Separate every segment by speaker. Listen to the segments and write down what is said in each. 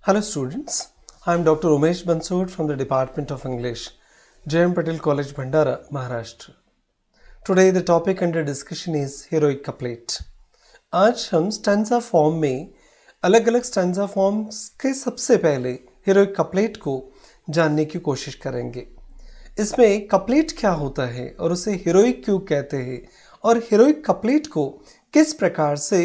Speaker 1: Hello students, I am Dr. Umesh Bansod from the Department of English, J.M. Patel College, Bhandara, Maharashtra. Today the topic under discussion is heroic couplet. आज हम stanza form में अलग अलग stanza forms के सबसे पहले heroic couplet को जानने की कोशिश करेंगे. इसमें couplet क्या होता है और उसे heroic क्यों कहते हैं और heroic couplet को किस प्रकार से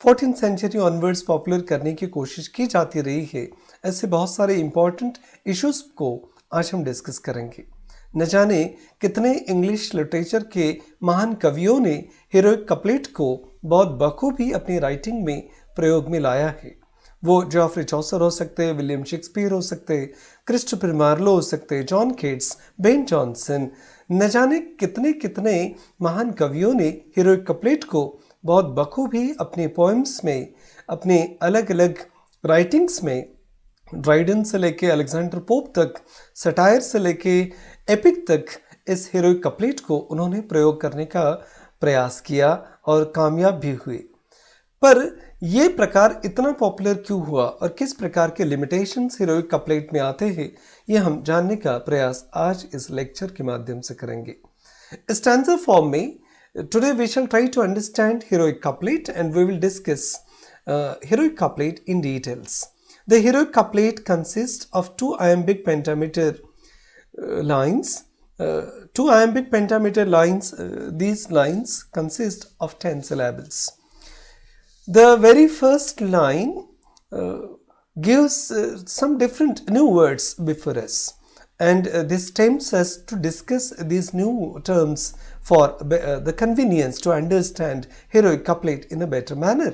Speaker 1: 14th सेंचुरी ऑनवर्ड्स पॉपुलर करने की कोशिश की जाती रही है, ऐसे बहुत सारे इंपॉर्टेंट इश्यूज को आज हम डिस्कस करेंगे. न जाने कितने इंग्लिश लिटरेचर के महान कवियों ने हीरोइक कपलेट को बहुत बखूबी अपनी राइटिंग में प्रयोग में लाया है. वो जॉफ्री चौसर हो सकते हैं, विलियम शेक्सपियर हो सकते हैं, क्रिस्टोफर मार्लो हो सकते हैं, जॉन केट्स, बेन जॉनसन, न जाने कितने कितने महान कवियों ने हीरोइक कपलेट को बहुत बखूबी अपने पोएम्स में, अपने अलग अलग राइटिंग्स में, ड्राइडन से लेके अलेक्जेंडर पोप तक, सटायर से लेके एपिक तक इस हीरोइक कपलेट को उन्होंने प्रयोग करने का प्रयास किया और कामयाब भी हुए. पर ये प्रकार इतना पॉपुलर क्यों हुआ और किस प्रकार के लिमिटेशंस हीरोइक कपलेट में आते हैं, ये हम जानने का प्रयास आज इस लेक्चर के माध्यम से करेंगे. स्टैंजा फॉर्म में today we shall try to understand heroic couplet and we will discuss heroic couplet in details. The heroic couplet consists of two iambic pentameter lines. Two iambic pentameter lines, these lines consist of 10 syllables. The very first line gives some different new words before us. And this tempts us to discuss these new terms for the convenience to understand heroic couplet in a better manner.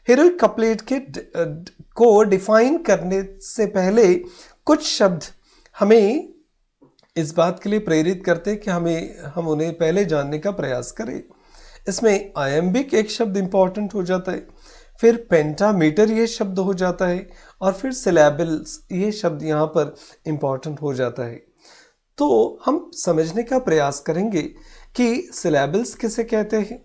Speaker 1: Heroic couplet को define करने से पहले कुछ शब्द हमें इस बात के लिए प्रेरित करते हैं कि हम उन्हें पहले जानने का प्रयास करें. इसमें आयम्बिक एक शब्द इंपॉर्टेंट हो जाता है, फिर पेंटामीटर ये शब्द हो जाता है और फिर सिलेबल्स ये शब्द यहाँ पर इंपॉर्टेंट हो जाता है. तो हम समझने का प्रयास करेंगे कि सिलेबल्स किसे कहते हैं,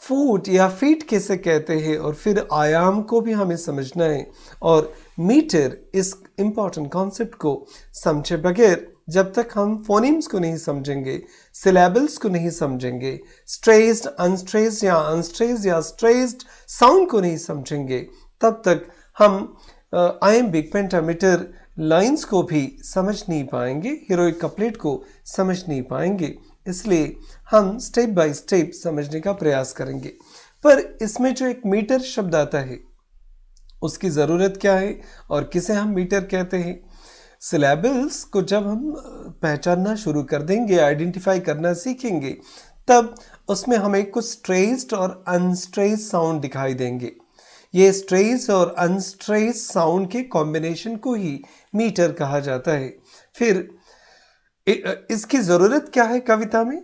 Speaker 1: फुट या फीट किसे कहते हैं, और फिर आयाम को भी हमें समझना है. और मीटर इस इंपॉर्टेंट कॉन्सेप्ट को समझे बगैर जब तक हम फोनीम्स को नहीं समझेंगे, सिलेबल्स को नहीं समझेंगे, स्ट्रेस्ड, अनस्ट्रेस्ड या अनस्ट्रेस्ड या स्ट्रेस्ड साउंड को नहीं समझेंगे, तब तक हम आयम्बिक पेंटामीटर लाइंस को भी समझ नहीं पाएंगे, हीरोइक कपलेट को समझ नहीं पाएंगे. इसलिए हम स्टेप बाय स्टेप समझने का प्रयास करेंगे. पर इसमें जो एक मीटर शब्द आता है उसकी ज़रूरत क्या है और किसे हम मीटर कहते हैं. सिलेबल्स को जब हम पहचानना शुरू कर देंगे, आइडेंटिफाई करना सीखेंगे, तब उसमें हमें कुछ स्ट्रेस्ड और अनस्ट्रेस्ड साउंड दिखाई देंगे. ये स्ट्रेस्ड और अनस्ट्रेस्ड साउंड के कॉम्बिनेशन को ही मीटर कहा जाता है. फिर इसकी ज़रूरत क्या है कविता में?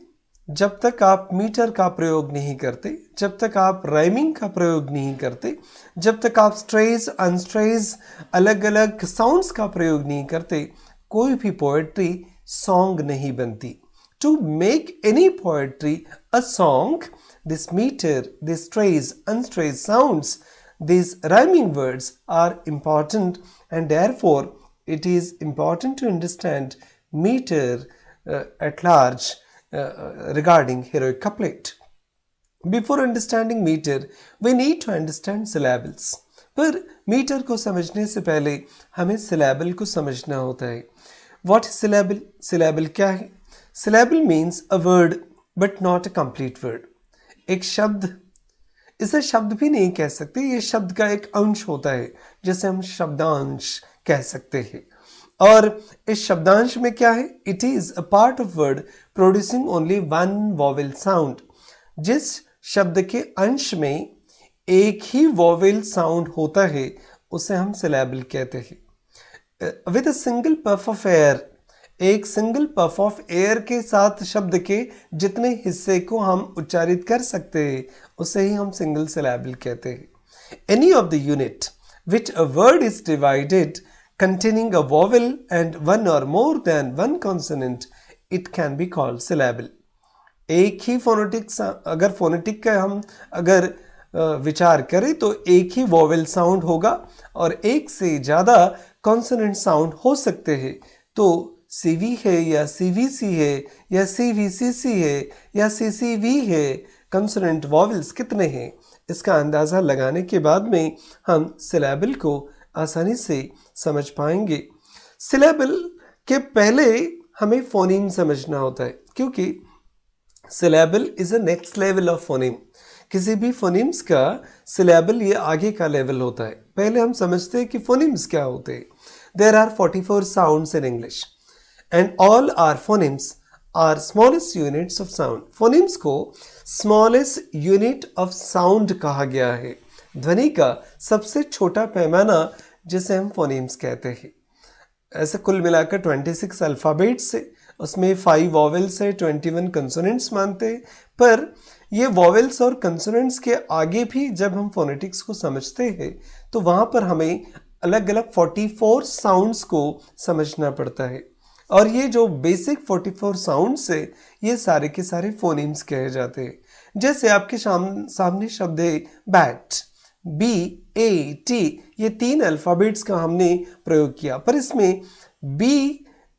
Speaker 1: जब तक आप मीटर का प्रयोग नहीं करते, जब तक आप राइमिंग का प्रयोग नहीं करते, जब तक आप स्ट्रेस अनस्ट्रेस अलग अलग साउंड्स का प्रयोग नहीं करते, कोई भी पोएट्री सॉन्ग नहीं बनती. To make any poetry a song, this metre, this stress unstress sounds, these rhyming words are important, and therefore it is important to understand meter at large regarding heroic couplet. Before understanding meter, we need to understand syllables. पर metre को समझने से पहले हमें syllable को समझना होता है. What is syllable? Syllable क्या है? Syllable means a word but not a complete word. एक शब्द, इसे शब्द भी नहीं कह सकते, ये शब्द का एक अंश होता है जिसे हम शब्दांश कह सकते हैं. और इस शब्दांश में क्या है? It is a part of word producing only one vowel sound. जिस शब्द के अंश में एक ही वॉवेल साउंड होता है उसे हम सिलेबल कहते हैं। With a single puff of air, एक सिंगल पफ ऑफ एयर के साथ शब्द के जितने हिस्से को हम उच्चारित कर सकते हैं उसे ही हम सिंगल सिलेबल कहते हैं। Any of the unit which a word is divided containing a vowel and one or more than one consonant, it can be called syllable. एक ही फोनेटिक, अगर फोनेटिक का हम अगर विचार करें तो एक ही वॉवेल साउंड होगा और एक से ज़्यादा कॉन्सोनेंट साउंड हो सकते हैं। तो सीवी है या सीवीसी है या सीवीसीसी है या सीसीवी है, कॉन्सोनेंट वॉवेल्स कितने हैं इसका अंदाज़ा लगाने के बाद में हम सिलेबल को आसानी से समझ पाएंगे। सिलेबल के पहले हमें फोनीम समझना होता है, क्योंकि syllable is a next level of phoneme. किसी भी फोनीम्स का सिलेबल ये आगे का लेवल होता है। पहले हम समझते हैं कि फोनीम्स क्या होते हैं। There are 44 sounds in English and all are phonemes are smallest units of sound. Phonemes को स्मॉलेस्ट यूनिट ऑफ साउंड कहा गया है, ध्वनि का सबसे छोटा पैमाना जिसे हम फोनीम्स कहते हैं। ऐसे कुल मिलाकर 26 अल्फ़ाबेट्स है, उसमें 5 वॉवेल्स है, 21 कंसोनेंट्स मानते हैं। पर ये वॉवेल्स और कंसोनेंट्स के आगे भी जब हम फोनेटिक्स को समझते हैं तो वहाँ पर हमें अलग अलग 44 साउंड्स को समझना पड़ता है। और ये जो बेसिक 44 साउंड्स है ये सारे के सारे फोनीम्स कहे जाते हैं। जैसे आपके सामने शब्द है बैट, BAT, ये 3 अल्फ़ाबेट्स का हमने प्रयोग किया, पर इसमें B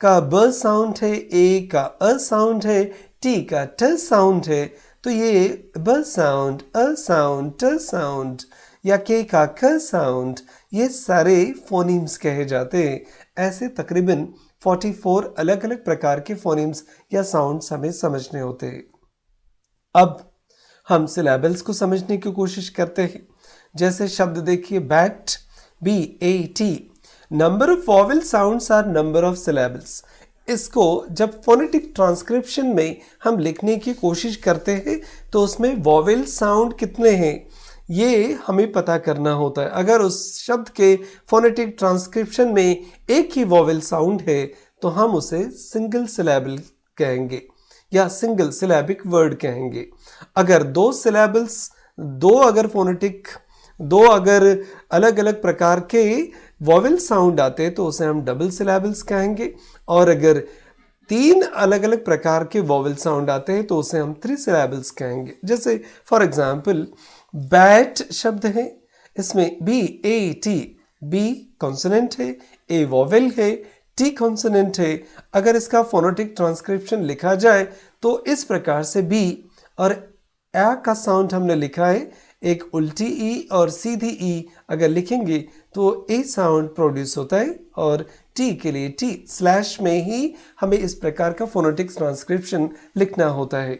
Speaker 1: का ब साउंड है, A का अ साउंड है, T का ट साउंड है। तो ये ब साउंड, अ साउंड, ट साउंड या K का क साउंड, ये सारे फोनीम्स कहे जाते हैं। ऐसे तकरीबन 44 अलग अलग प्रकार के फोनीम्स या साउंड्स हमें समझने होते हैं। अब हम सिलेबल्स को समझने की कोशिश करते हैं। जैसे शब्द देखिए bat, BAT, number of vowel sounds are number of syllables. इसको जब फोनेटिक ट्रांसक्रिप्शन में हम लिखने की कोशिश करते हैं तो उसमें वॉवेल साउंड कितने हैं ये हमें पता करना होता है। अगर उस शब्द के फोनेटिक ट्रांसक्रिप्शन में एक ही वॉवेल साउंड है तो हम उसे सिंगल सिलेबल कहेंगे या सिंगल सिलेबिक वर्ड कहेंगे। अगर दो अगर अलग अलग प्रकार के वॉवेल साउंड आते तो उसे हम डबल सिलेबल्स कहेंगे, और अगर 3 अलग अलग प्रकार के वॉवेल साउंड आते हैं तो उसे हम 3 सिलेबल्स कहेंगे। जैसे फॉर एग्जांपल बैट शब्द है, इसमें BAT, B कॉन्सोनेंट है, A वॉवेल है, T कॉन्सोनेंट है। अगर इसका फोनेटिक ट्रांसक्रिप्शन लिखा जाए तो इस प्रकार से B और A का साउंड हमने लिखा है, एक उल्टी ई और सीधी ई अगर लिखेंगे तो ए साउंड प्रोड्यूस होता है, और टी के लिए टी स्लैश में ही हमें इस प्रकार का फोनेटिक्स ट्रांसक्रिप्शन लिखना होता है।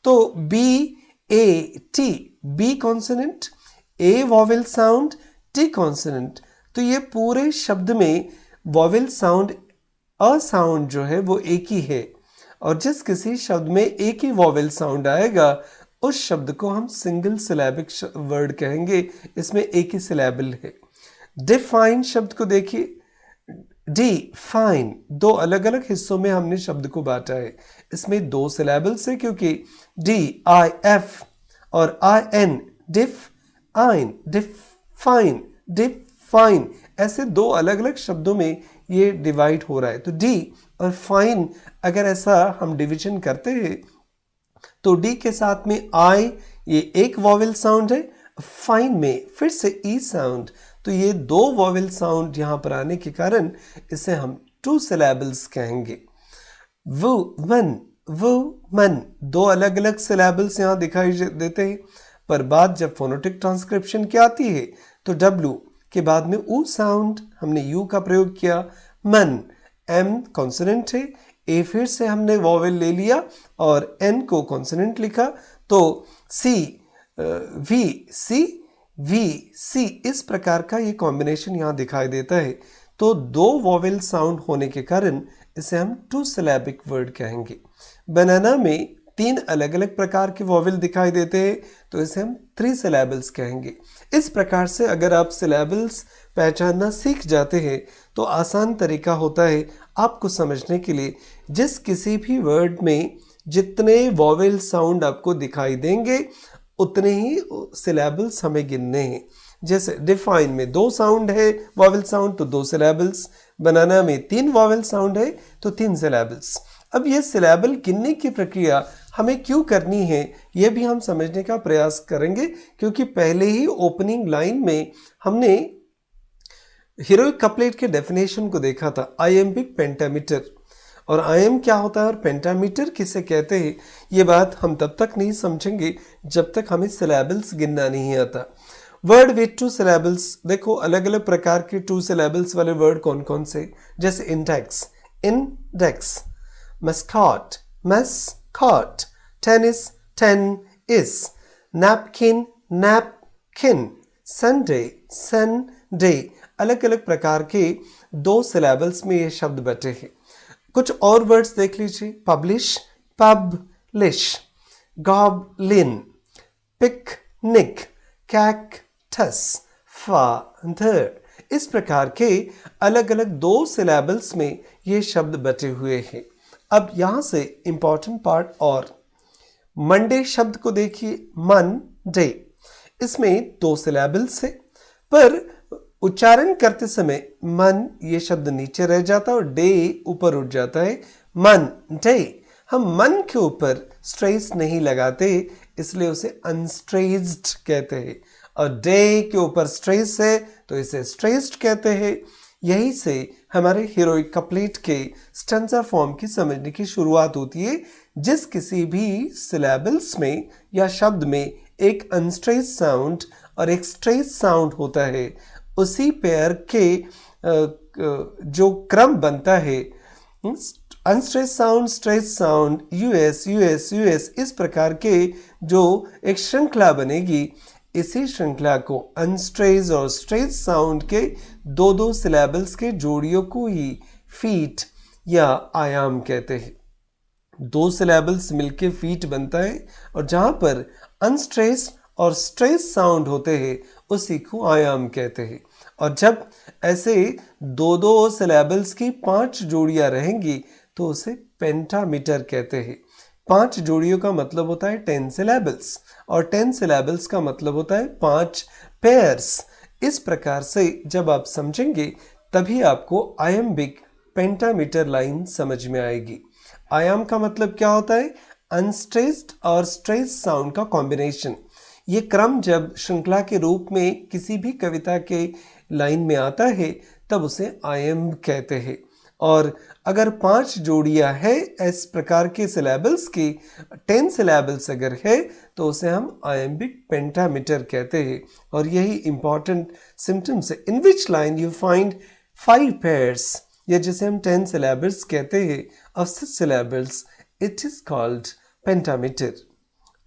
Speaker 1: तो BAT, B consonant, A vowel sound, T consonant. तो ये पूरे शब्द में वॉवेल साउंड, अ साउंड जो है वो एक ही है, और जिस किसी शब्द में एक ही वॉवेल साउंड आएगा उस शब्द को हम सिंगल सिलेबिक वर्ड कहेंगे, इसमें एक ही सिलेबल है। डिफाइन शब्द को देखिए, डिफाइन 2 अलग अलग हिस्सों में हमने शब्द को बांटा है। इसमें 2 सिलेबल्स है क्योंकि DIF और IN, डिफाइन, डिफाइन, डिफाइन, ऐसे 2 अलग अलग शब्दों में ये डिवाइड हो रहा है। तो डी और फाइन अगर ऐसा हम डिवीजन करते हैं तो डी के साथ में आई ये एक वॉवेल साउंड है, फाइन में फिर से ई साउंड, तो ये 2 वॉवेल साउंड यहां पर आने के कारण इसे हम 2 सिलेबल्स कहेंगे। वुमन, वुमन 2 अलग अलग सिलेबल्स यहां दिखाई देते हैं, पर बात जब फोनेटिक ट्रांसक्रिप्शन की आती है तो डब्ल्यू के बाद में ऊ साउंड, हमने यू का प्रयोग किया। मन, एम कॉन्सोनेंट है, ए फिर से हमने वॉवेल ले लिया और एन को कॉन्सोनेंट लिखा, तो सी, वी सी, इस प्रकार का ये कॉम्बिनेशन यहाँ दिखाई देता है। तो 2 वॉवेल साउंड होने के कारण इसे हम 2 सिलेबिक वर्ड कहेंगे। बनाना में 3 अलग अलग प्रकार के वॉवेल दिखाई देते हैं तो इसे हम 3 सिलेबल्स कहेंगे। इस प्रकार से अगर आप सिलेबल्स पहचानना सीख जाते हैं तो आसान तरीका होता है आपको समझने के लिए। जिस किसी भी वर्ड में जितने वॉवेल साउंड आपको दिखाई देंगे उतने ही सिलेबल्स हमें गिनने हैं। जैसे डिफाइन में 2 साउंड है वॉवेल साउंड तो 2 सिलेबल्स, बनाना में 3 वॉवेल साउंड है तो 3 सिलेबल्स। अब ये सिलेबल गिनने की प्रक्रिया हमें क्यों करनी है ये भी हम समझने का प्रयास करेंगे, क्योंकि पहले ही ओपनिंग लाइन में हमने हीरोइक कपलेट के डेफिनेशन को देखा था, आइएम्बिक पेंटामीटर। और आइएम क्या होता है और पेंटामीटर किसे कहते हैं ये बात हम तब तक नहीं समझेंगे जब तक हमें सिलेबल्स गिनना नहीं आता। वर्ड विथ 2 सिलेबल्स, देखो अलग अलग प्रकार के 2 सिलेबल्स वाले वर्ड कौन कौन से, जैसे index, index, मस्कॉट, mascot, tennis, tennis, napkin, napkin, Sunday, Sunday। अलग अलग प्रकार के 2 सिलेबल्स में ये शब्द बटे हैं। कुछ और वर्ड्स देख लीजिए, publish, publish, goblin, picnic, cactus, father. इस प्रकार के अलग अलग 2 सिलेबल्स में ये शब्द बटे हुए हैं। अब यहां से इंपॉर्टेंट पार्ट और मंडे शब्द को देखिए, मंडे, इसमें 2 सिलेबल्स है पर उच्चारण करते समय मन ये शब्द नीचे रह जाता है और डे ऊपर उठ जाता है, मन डे। हम मन के ऊपर स्ट्रेस नहीं लगाते इसलिए उसे अनस्ट्रेस्ड कहते हैं, और डे के ऊपर स्ट्रेस है तो इसे स्ट्रेस्ड कहते हैं। यही से हमारे हीरोइक कपलेट के स्टेंजा फॉर्म की समझने की शुरुआत होती है। जिस किसी भी सिलेबल्स में या शब्द में एक अनस्ट्रेस साउंड और एक स्ट्रेस साउंड होता है, उसी पेयर के जो क्रम बनता है, unstress sound, stress sound, US US US, इस प्रकार के जो एक श्रृंखला बनेगी, इसी श्रृंखला को अनस्ट्रेस और स्ट्रेस साउंड के 2 सिलेबल्स के जोड़ियों को ही फीट या आयाम कहते हैं। 2 सिलेबल्स मिलके फीट बनता है और जहां पर अनस्ट्रेस और स्ट्रेस साउंड होते हैं उसी को आयाम कहते हैं। और जब ऐसे 2 सिलेबल्स की 5 जोड़ियां रहेंगी तो उसे पेंटामीटर कहते हैं। 5 जोड़ियों का मतलब होता है 10 सिलेबल्स और 10 सिलेबल्स का मतलब होता है 5 पेयर्स। इस प्रकार से जब आप समझेंगे तभी आपको आयम्बिक पेंटामीटर लाइन समझ में आएगी। आयाम का मतलब क्या होता है, अनस्ट्रेस्ड और स्ट्रेस साउंड का कॉम्बिनेशन। ये क्रम जब श्रृंखला के रूप में किसी भी कविता के लाइन में आता है तब उसे आयम कहते हैं। और अगर 5 जोड़ियां है इस प्रकार के सिलेबल्स की, 10 सिलेबल्स अगर है तो उसे हम आयम्बिक पेंटामीटर कहते हैं। और यही इंपॉर्टेंट सिम्टम्स है। In which line you find 5 pairs, या जिसे हम 10 सिलेबल्स कहते हैं, of 6 syllables, it is called pentameter.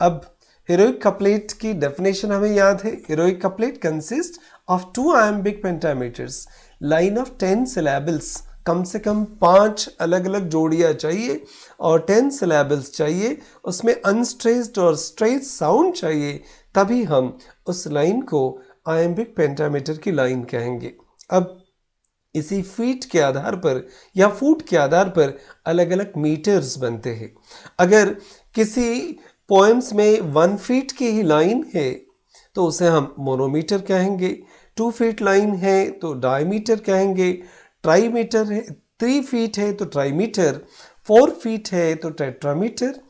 Speaker 1: अब हीरोइक कपलेट की डेफिनेशन हमें याद है। Heroic couplet consist of 2 iambic pentameters, line of 10 syllables, कम से कम 5 अलग अलग जोड़ियां चाहिए और 10 सिलेबल्स चाहिए, उसमें अनस्ट्रेस्ड और स्ट्रेस साउंड चाहिए, तभी हम उस लाइन को आयम्बिक पेंटामीटर की लाइन कहेंगे। अब इसी फीट के आधार पर या फुट के आधार पर अलग अलग मीटर्स बनते हैं। अगर किसी पोएम्स में 1 फीट की ही लाइन है तो उसे हम मोनोमीटर कहेंगे, 2 फीट लाइन है तो डायमीटर कहेंगे, ट्राईमीटर है, 3 फीट है तो ट्राईमीटर, 4 फीट है तो टेट्रामीटर।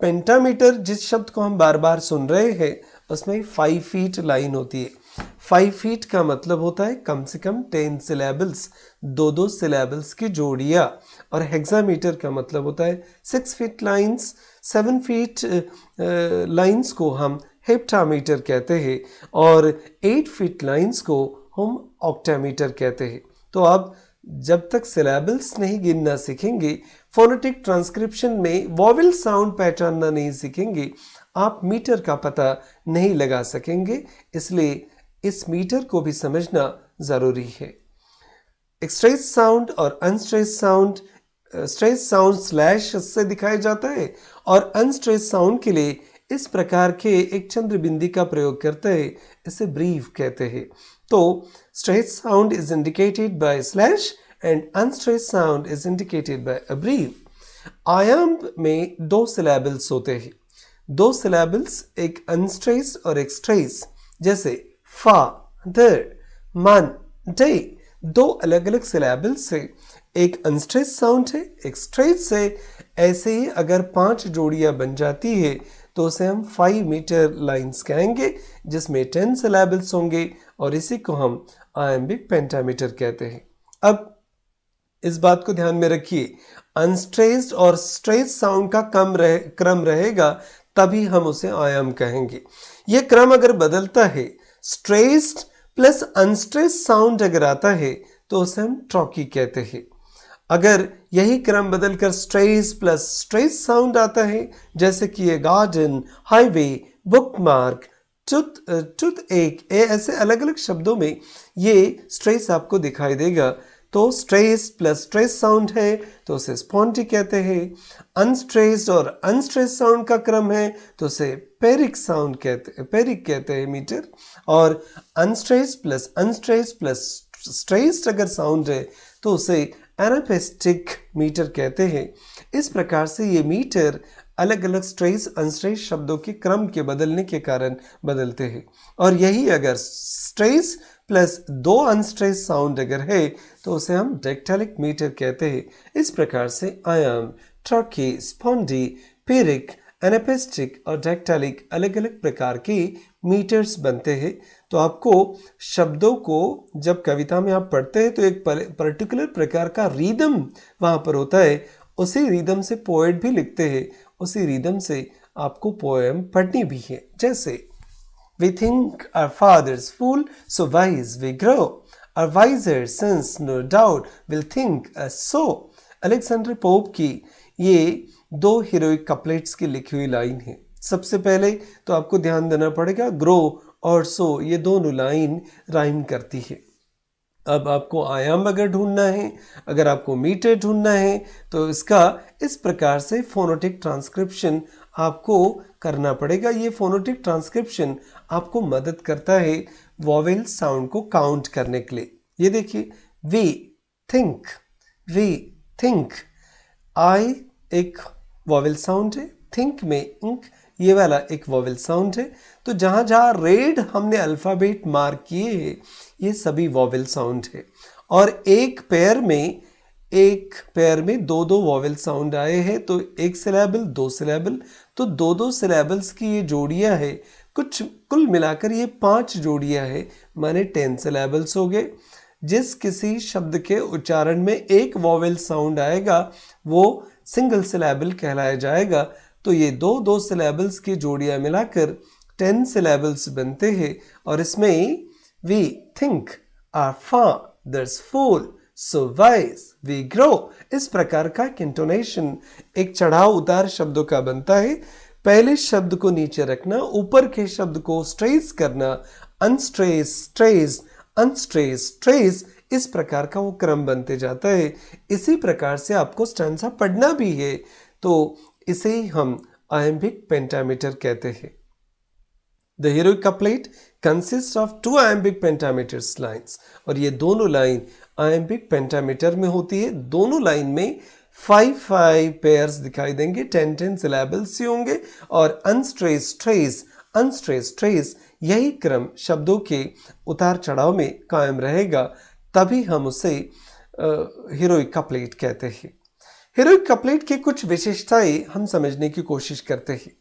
Speaker 1: पेंटामीटर जिस शब्द को हम बार बार सुन रहे हैं उसमें 5 फीट लाइन होती है। 5 फीट का मतलब होता है कम से कम 10 सिलेबल्स, 2 सिलेबल्स की जोड़ियां। और हेक्सामीटर का मतलब होता है 6 फीट लाइंस। 7 फीट लाइंस को हम हेप्टामीटर कहते हैं और 8 फीट लाइंस को हम ऑक्टामीटर कहते हैं। तो आप जब तक सिलेबल्स नहीं गिनना सीखेंगे, फोनेटिक ट्रांसक्रिप्शन में वॉवेल साउंड पहचानना नहीं सीखेंगे, आप मीटर का पता नहीं लगा सकेंगे। इसलिए इस मीटर को भी समझना जरूरी है। स्ट्रेस साउंड और unstress sound, stress sound slash से दिखाया जाता है और अनस्ट्रेस साउंड के लिए इस प्रकार के एक चंद्र बिंदी का प्रयोग करते हैं, इसे ब्रीफ कहते हैं। तो stressed sound is indicated by slash and unstressed sound is indicated by a brief. आयाम में दो syllables होते हैं, दो syllables एक unstressed और एक stressed, जैसे father, Monday, दो अलग अलग syllables है, एक unstressed sound है एक stressed है। ऐसे ही अगर 5 जोड़ियां बन जाती है तो उसे हम 5 मीटर लाइन्स कहेंगे जिसमें 10 syllables होंगे और इसी को हम आयम्बिक पेंटामीटर कहते हैं। अब इस बात को ध्यान में रखिए, अनस्ट्रेस्ड और स्ट्रेस्ड साउंड का क्रम रहेगा तभी हम उसे आयाम कहेंगे। यह क्रम अगर बदलता है, स्ट्रेस्ड प्लस अनस्ट्रेस्ड साउंड अगर आता है तो उसे हम ट्रॉकी कहते हैं। अगर यही क्रम बदलकर स्ट्रेस प्लस स्ट्रेस साउंड आता है, जैसे कि ये गार्डन, हाईवे, बुकमार्क, टूथ एक, ऐसे अलग अलग शब्दों में ये स्ट्रेस आपको दिखाई देगा, तो स्ट्रेस प्लस स्ट्रेस साउंड है तो उसे स्पॉन्डी कहते हैं। अनस्ट्रेस्ड और अनस्ट्रेस्ड साउंड का क्रम है तो उसे पेरिक साउंड कहते हैं मीटर। और अनस्ट्रेस्ड प्लस स्ट्रेस्ड अगर साउंड है तो उसे एनापेस्टिक मीटर कहते हैं। इस प्रकार से ये मीटर अलग अलग स्ट्रेस अनस्ट्रेस शब्दों के क्रम के बदलने के कारण बदलते हैं। और यही अगर स्ट्रेस प्लस दो अनस्ट्रेस साउंड अगर है तो उसे हम डेक्टालिक मीटर कहते हैं। इस प्रकार से आयाम, ट्रॉकी, स्पॉन्डी, पेरिक, एनापेस्टिक और डेक्टालिक अलग अलग प्रकार के मीटर्स बनते हैं। तो आपको शब्दों को जब कविता में आप पढ़ते हैं तो एक पर्टिकुलर प्रकार का रिदम वहाँ पर होता है, उसी रिदम से पोएट भी लिखते हैं, उसी रिदम से आपको पोएम पढ़नी भी है। जैसे We think our fathers fool, so wise we grow. Our wiser sons no doubt will think us so. Alexander pope की ये दो हीरोइक कपलेट्स की लिखी हुई लाइन है। सबसे पहले तो आपको ध्यान देना पड़ेगा, ग्रो और सो ये दोनों लाइन राइम करती है। अब आपको आयाम अगर ढूंढना है, अगर आपको मीटर ढूंढना है तो इसका इस प्रकार से फोनोटिक ट्रांसक्रिप्शन आपको करना पड़ेगा। ये फोनोटिक ट्रांसक्रिप्शन आपको मदद करता है वॉवेल साउंड को काउंट करने के लिए। ये देखिए, वी थिंक, आई एक वॉवेल साउंड है, थिंक में इंक ये वाला एक वॉवेल साउंड है। तो जहाँ जहाँ रेड हमने अल्फ़ाबेट मार्क किए हैं ये सभी वॉवेल साउंड है। और एक पेयर में दो दो वॉवेल साउंड आए हैं, तो एक सिलेबल, दो सिलेबल, तो दो दो सिलेबल्स की ये जोड़ियाँ है। कुल मिलाकर ये 5 जोड़ियाँ है, माने 10 सिलेबल्स हो गए। जिस किसी शब्द के उच्चारण में एक वॉवेल साउंड आएगा वो सिंगल सिलेबल कहलाया जाएगा। तो ये दो सिलेबल्स की जोड़ियां मिलाकर 10 सिलेबल्स बनते हैं। और इसमें we think, our fathers fools, so wise we grow, इस प्रकार का इंटोनेशन एक चढ़ाव उतार शब्दों का बनता है। पहले शब्द को नीचे रखना, ऊपर के शब्द को स्ट्रेस करना, अनस्ट्रेस, स्ट्रेस, अनस्ट्रेस, स्ट्रेस, इस प्रकार का वो क्रम बनते जाता है। इसी प्रकार से आपको स्टैंजा पढ़ना भी है, तो इसे हम iambic pentameter कहते हैं। The heroic couplet consists of 2 iambic pentameters lines, और ये दोनों लाइन iambic pentameter में होती है। दोनों लाइन में 5 पेयर्स दिखाई देंगे, 10 syllables ही होंगे। और अनस्ट्रेस, ट्रेस यही क्रम शब्दों के उतार चढ़ाव में कायम रहेगा, तभी हम उसे हीरोइक कपलेट कहते हैं। हीरोइक कपलेट की कुछ विशेषताएं हम समझने की कोशिश करते हैं।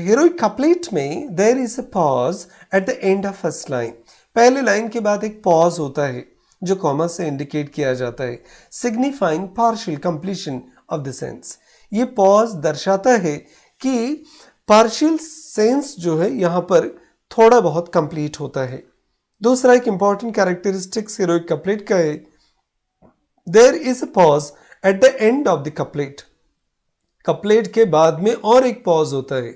Speaker 1: हीरोइक कपलेट में there is a pause at the end of first line. पहले लाइन के बाद एक पॉज होता है जो कॉमा से इंडिकेट किया जाता है, signifying partial completion of the sense. ये पॉज दर्शाता है कि पार्शियल सेंस जो है यहाँ पर थोड़ा बहुत कंप्लीट होता है। दूसरा एक इंपॉर्टेंट कैरेक्टरिस्टिक्स हीरोइक कपलेट का है, there is a pause at the end of the couplet. Couplet के बाद में और एक पॉज होता है,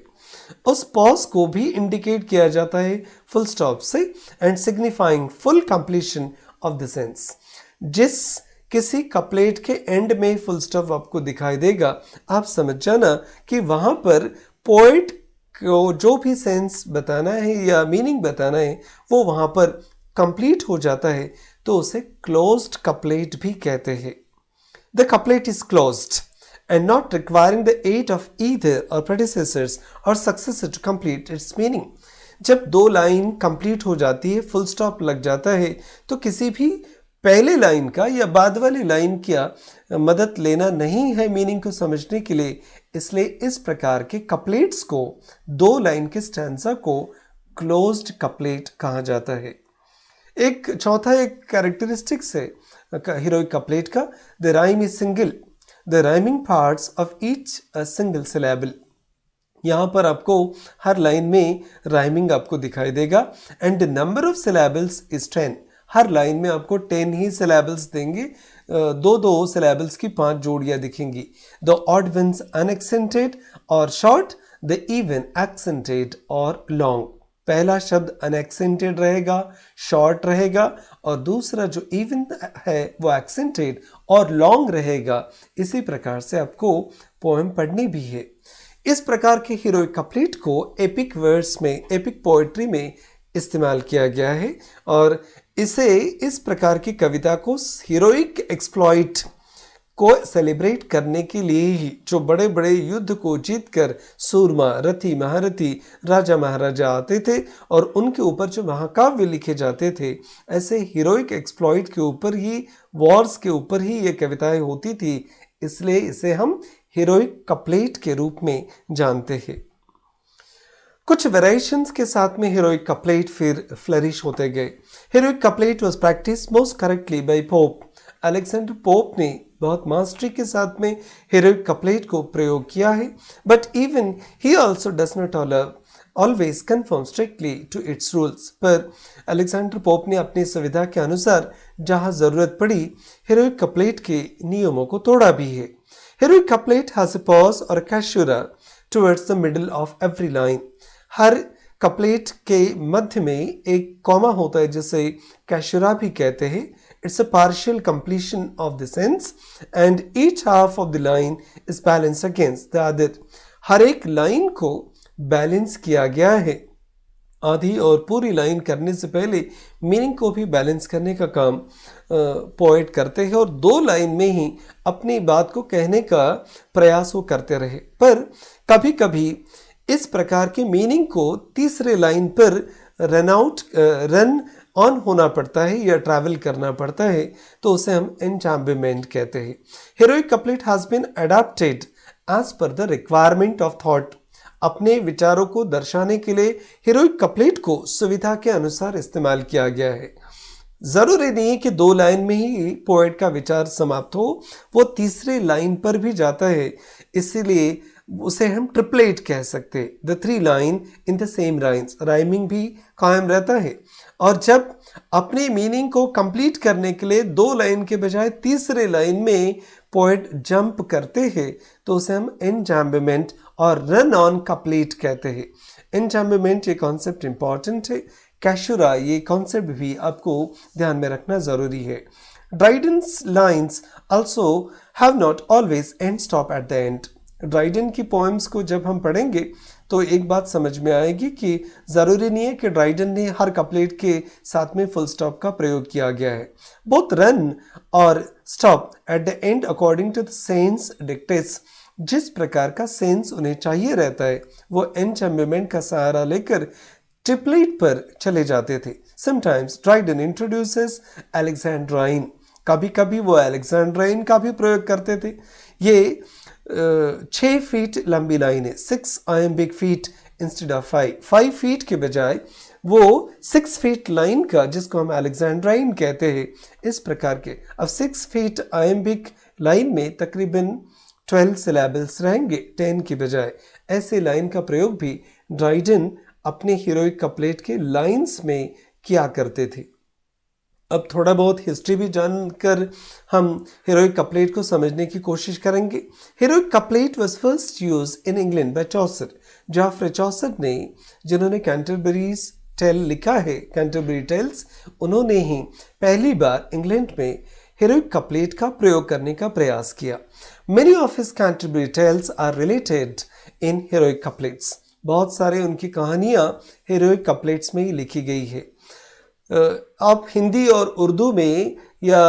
Speaker 1: उस पॉज को भी इंडिकेट किया जाता है फुल स्टॉप से, and signifying full completion of the sense. जिस किसी कपलेट के एंड में फुल स्टॉप आपको दिखाई देगा, आप समझ जाना कि वहां पर पोएट को जो भी सेंस बताना है या मीनिंग बताना है वो वहां पर कंप्लीट हो जाता है तो उसे क्लोज्ड कपलेट भी कहते हैं। The couplet is closed and not requiring the aid of either or predecessors or successor to complete its meaning. जब दो लाइन कंप्लीट हो जाती है, फुल स्टॉप लग जाता है, तो किसी भी पहले लाइन का या बाद वाली लाइन की मदद लेना नहीं है मीनिंग को समझने के लिए। इसलिए इस प्रकार के कपलेट्स को, दो लाइन के स्टैंजा को क्लोज्ड कपलेट कहा जाता है। एक चौथा एक कैरेक्टरिस्टिक्स है हीरोइक कपलेट का, the rhyme is single, the rhyming parts of each single syllable. यहाँ पर आपको हर लाइन में राइमिंग आपको दिखाई देगा। And the number of syllables is 10, her line में आपको 10 ही सिलेबल्स देंगे, दो सिलेबल्स की 5 जोड़ियाँ दिखेंगी। द ऑड वंस अनएक्सेंटेड और शॉर्ट, द इवन एक्सेंटेड और लॉन्ग। पहला शब्द अनएक्सेंटेड रहेगा, शॉर्ट रहेगा, और दूसरा जो इवन है वो एक्सेंटेड और लॉन्ग रहेगा। इसी प्रकार से आपको पोएम पढ़नी भी है। इस प्रकार के हीरोइक कपलेट को एपिक वर्ड्स में, एपिक पोएट्री में इस्तेमाल किया गया है, और इसे इस प्रकार की कविता को हीरोइक एक्सप्लॉइट को सेलिब्रेट करने के लिए ही जो बड़े बड़े युद्ध को जीतकर सूरमा, रथी, महारथी, राजा महाराजा आते थे और उनके ऊपर जो महाकाव्य लिखे जाते थे, ऐसे हीरोइक एक्सप्लॉइट के ऊपर ही, वॉर्स के ऊपर ही ये कविताएं होती थी। इसलिए इसे हम हीरोइक कपलेट के रूप में जानते हैं। कुछ वेरिएशंस के साथ में हीरोइक कपलेट फिर फ्लरिश होते गए। Heroic couplet was practised most correctly by Pope. Alexander Pope ने बहुत मास्टरी के साथ में हीरोइक कपलेट को प्रयोग किया है, but even he also does not always confirm strictly to its rules. पर अलेक्जेंडर पोप ने अपनी सुविधा के अनुसार जहां जरूरत पड़ी हीरोइक कपलेट के नियमों को तोड़ा भी है। Heroic couplet has a pause और caesura towards the middle of every line. हर कपलेट के मध्य में एक कॉमा होता है जिसे कैशुरा भी कहते हैं। It's a partial completion of the sentence and each half of the line is balanced against the other. हर एक लाइन को बैलेंस किया गया है। आधी और पूरी लाइन करने से पहले मीनिंग को भी बैलेंस करने का काम पोएट करते हैं, और दो लाइन में ही अपनी बात को कहने का प्रयास वो करते रहे। पर कभी कभी इस प्रकार के मीनिंग को तीसरे लाइन पर रन ऑन होना पड़ता है या ट्रैवल करना पड़ता है, तो उसे हम एनचैम्बमेंट कहते हैं। Heroic couplet has been adopted as per the requirement of thought. अपने विचारों को दर्शाने के लिए हीरोइक कपलेट को सुविधा के अनुसार इस्तेमाल किया गया है। जरूरी नहीं है कि दो लाइन में ही पोएट का विचार समाप्त हो, वो तीसरे लाइन पर भी जाता है, इसीलिए उसे हम ट्रिपलेट कह सकते हैं। The 3 line in the same lines, rhyming भी कायम रहता है। और जब अपनी मीनिंग को कंप्लीट करने के लिए दो लाइन के बजाय तीसरे लाइन में पोएट जंप करते हैं, तो उसे हम एनजैम्बमेंट और रन ऑन कपलेट कहते हैं। एनजैम्बमेंट ये कॉन्सेप्ट इंपॉर्टेंट है। कैशुरा ये कॉन्सेप्ट भी आपको ध्यान में रखना जरूरी है। Dryden's lines also have not always and stop at the and. Dryden की पोएम्स को जब हम पढ़ेंगे तो एक बात समझ में आएगी कि ज़रूरी नहीं है कि ड्राइडन ने हर कपलेट के साथ में फुल स्टॉप का प्रयोग किया गया है। बोथ रन और stop at the end according to the sense dictates. जिस प्रकार का सेंस उन्हें चाहिए रहता है वो एनचैम्बमेंट का सहारा लेकर ट्रिपलेट पर चले जाते थे। Sometimes Dryden introduces Alexandrine. कभी कभी वो अलेक्जेंड्राइन का भी प्रयोग करते थे। ये 6 फीट लंबी लाइन है, 6 iambic feet instead of 5 feet के बजाय वो 6 फीट लाइन का, जिसको हम अलेक्जेंड्राइन कहते हैं, इस प्रकार के। अब 6 फीट iambic लाइन में तकरीबन 12 सिलेबल्स रहेंगे 10 के बजाय। ऐसे लाइन का प्रयोग भी ड्राइडन अपने हीरोइक कपलेट के लाइन्स में किया करते थे। अब थोड़ा बहुत हिस्ट्री भी जानकर हम हीरोइक कपलेट को समझने की कोशिश करेंगे। Heroic couplet was first used in England by Chaucer. Geoffrey Chaucer ने, जिन्होंने कैंटरबरीज टेल लिखा है, कैंटरबरी टेल्स, उन्होंने ही पहली बार इंग्लैंड में हीरोइक कपलेट का प्रयोग करने का प्रयास किया। Many of his Canterbury Tales are related in heroic couplets. बहुत सारे उनकी कहानियां हीरोइक कपलेट्स में ही लिखी गई है। आप हिंदी और उर्दू में या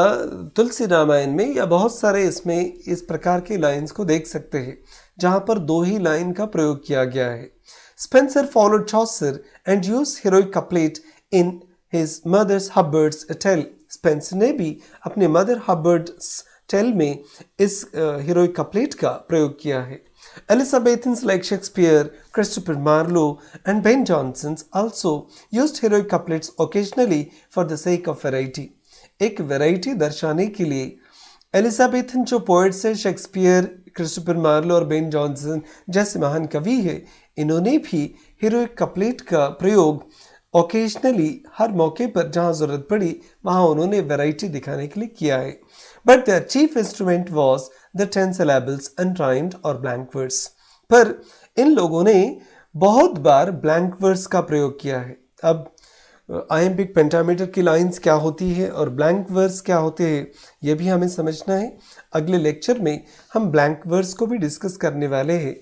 Speaker 1: तुलसी रामायण में या बहुत सारे इसमें इस प्रकार के लाइन्स को देख सकते हैं जहां पर दो ही लाइन का प्रयोग किया गया है. Spenser followed Chaucer and used heroic couplet in his mother's Hubbard's tale. Spenser ने भी अपने मदर हबर्ड्स टेल में इस हीरोइक कपलेट का प्रयोग किया है. Elizabethans like Shakespeare, Christopher Marlowe, and Ben Jonson also used heroic couplets occasionally for the sake of variety. एक वैरायटी दर्शाने के लिए एलिजाबेथन जो पोइट्स है, शेक्सपियर, क्रिस्टोफर मार्लो और बेन जॉनसन जैसे महान कवि है, इन्होंने भी हीरोइक कपलेट का प्रयोग ओकेजनली हर मौके पर जहां जरूरत पड़ी वहां उन्होंने वैरायटी दिखाने के लिए किया है. But their chief instrument was the 10 syllables unrhymed or blank verse. पर इन लोगों ने बहुत बार ब्लैंक वर्स का प्रयोग किया है. अब आयम्बिक पेंटामीटर की लाइंस क्या होती है और ब्लैंक वर्स क्या होते हैं यह भी हमें समझना है. अगले लेक्चर में हम ब्लैंक वर्स को भी डिस्कस करने वाले हैं.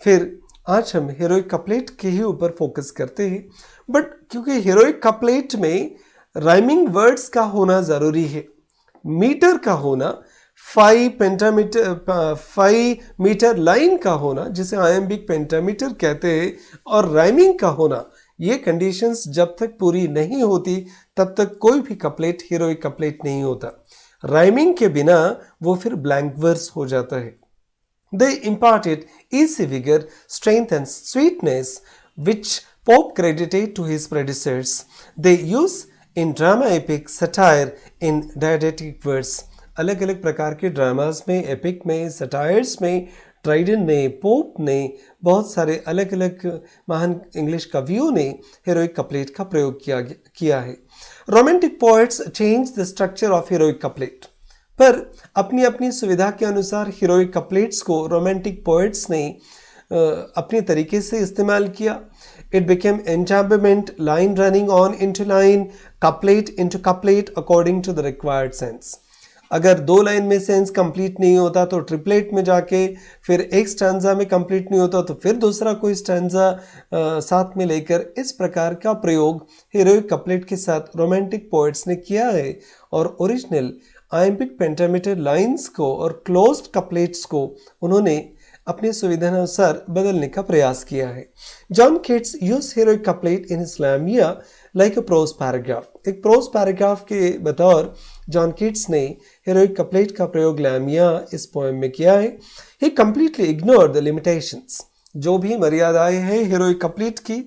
Speaker 1: फिर आज हम हीरोइक कपलेट के ही ऊपर फोकस करते हैं. बट क्योंकि हीरोइक कपलेट में राइमिंग वर्ड्स का होना ज़रूरी है, मीटर का होना, 5 मीटर लाइन का होना जिसे आयम्बिक पेंटामीटर कहते हैं, और राइमिंग का होना, ये कंडीशंस जब तक पूरी नहीं होती तब तक कोई भी कपलेट हीरोइक कपलेट नहीं होता. राइमिंग के बिना वो फिर ब्लैंक वर्स हो जाता है. They imparted easy vigor, strength and sweetness which Pope credited to his predecessors. They use in drama epic, satire, in didactic verse. अलग अलग प्रकार के ड्रामाज में, एपिक में, सटायर्स में ट्राइडन ने, पोप ने, बहुत सारे अलग अलग महान इंग्लिश कवियों ने हीरोइक कपलेट का प्रयोग किया है. Romantic poets change the structure of heroic couplet. पर अपनी अपनी सुविधा के अनुसार हीरोइक कपलेट्स को रोमांटिक पोएट्स ने अपने तरीके से इस्तेमाल किया. It became enjambment, line running on into line, couplet into couplet according to the required sense. अगर दो लाइन में सेंस कंप्लीट नहीं होता तो ट्रिपलेट में जाके, फिर एक स्टैंजा में कंप्लीट नहीं होता तो फिर दूसरा कोई स्टैंजा साथ में लेकर, इस प्रकार का प्रयोग हीरोइक कपलेट के साथ रोमांटिक पोएट्स ने किया है. और ओरिजिनल आयम्बिक पेंटामीटर लाइंस को और क्लोज्ड कपलेट्स को उन्होंने अपनी सुविधानुसार बदलने का प्रयास किया है. John Keats use heroic couplet in his Lamia like a prose paragraph. एक प्रोज पैराग्राफ के बतौर जॉन कीट्स ने हीरोइक कपलेट का प्रयोग लामिया इस पोएम में किया है. He completely ignored the limitations. जो भी मर्यादाएं हैं हीरोइक कपलेट की,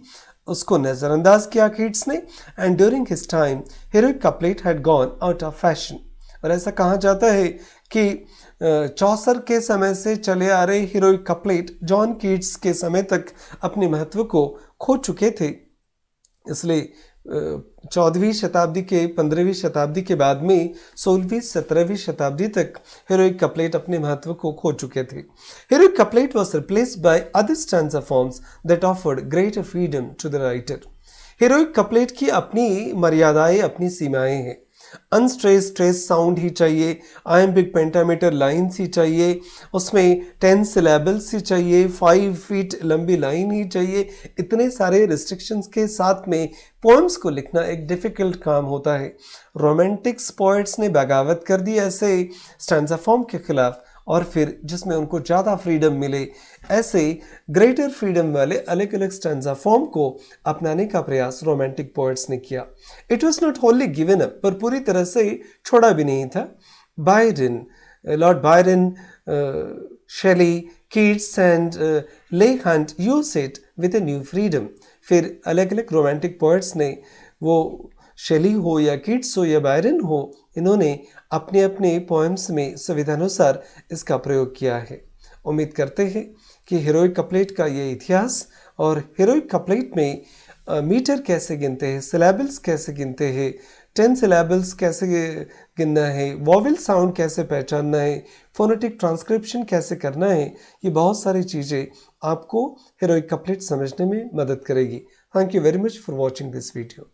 Speaker 1: उसको नजरअंदाज किया कीट्स ने. And during his time heroic couplet had gone out of fashion. और ऐसा कहा जाता है कि चौसर के समय से चले आ रहे हीरोइक कपलेट जॉन कीट्स के समय तक अपने महत्व को खो चुके थे. इसलिए 14वीं शताब्दी के 15वीं शताब्दी के बाद में 16वीं 17वीं शताब्दी तक हीरोइक कपलेट अपने महत्व को खो चुके थे. Heroic couplet was replaced by other stanza forms that offered greater freedom to the writer. Heroic couplet की अपनी मर्यादाएं, अपनी सीमाएं हैं. अनस्ट्रेस ट्रेस साउंड ही चाहिए, आयम्बिक पेंटामीटर लाइन्स ही चाहिए, उसमें 10 सिलेबल्स ही चाहिए, 5 फीट लंबी लाइन ही चाहिए. इतने सारे रिस्ट्रिक्शंस के साथ में पोएम्स को लिखना एक डिफ़िकल्ट काम होता है. रोमांटिक्स पोएट्स ने बगावत कर दी ऐसे स्टैंजा फॉर्म के खिलाफ, और फिर जिसमें उनको ज़्यादा फ्रीडम मिले, ऐसे ग्रेटर फ्रीडम वाले अलग अलग स्टैंजा फॉर्म को अपनाने का प्रयास रोमांटिक पोएट्स ने किया. It was not wholly given up, पर पूरी तरह से छोड़ा भी नहीं था. Byron, lord Byron, Shelley, Keats and Leigh Hunt use it with a new freedom. फिर अलग अलग रोमांटिक पोएट्स ने, वो शेली हो या कीट्स हो या बायरन हो, इन्होंने अपने अपने पोएम्स में सुविधानुसार इसका प्रयोग किया है. उम्मीद करते हैं कि हीरोइक कपलेट का ये इतिहास और हीरोइक कपलेट में मीटर कैसे गिनते हैं, सिलेबल्स कैसे गिनते हैं, 10 सिलेबल्स कैसे गिनना है, वॉवेल साउंड कैसे पहचानना है, फोनेटिक ट्रांसक्रिप्शन कैसे करना है, ये बहुत सारी चीज़ें आपको हीरोइक कपलेट समझने में मदद करेगी. Thank you very much for watching this video.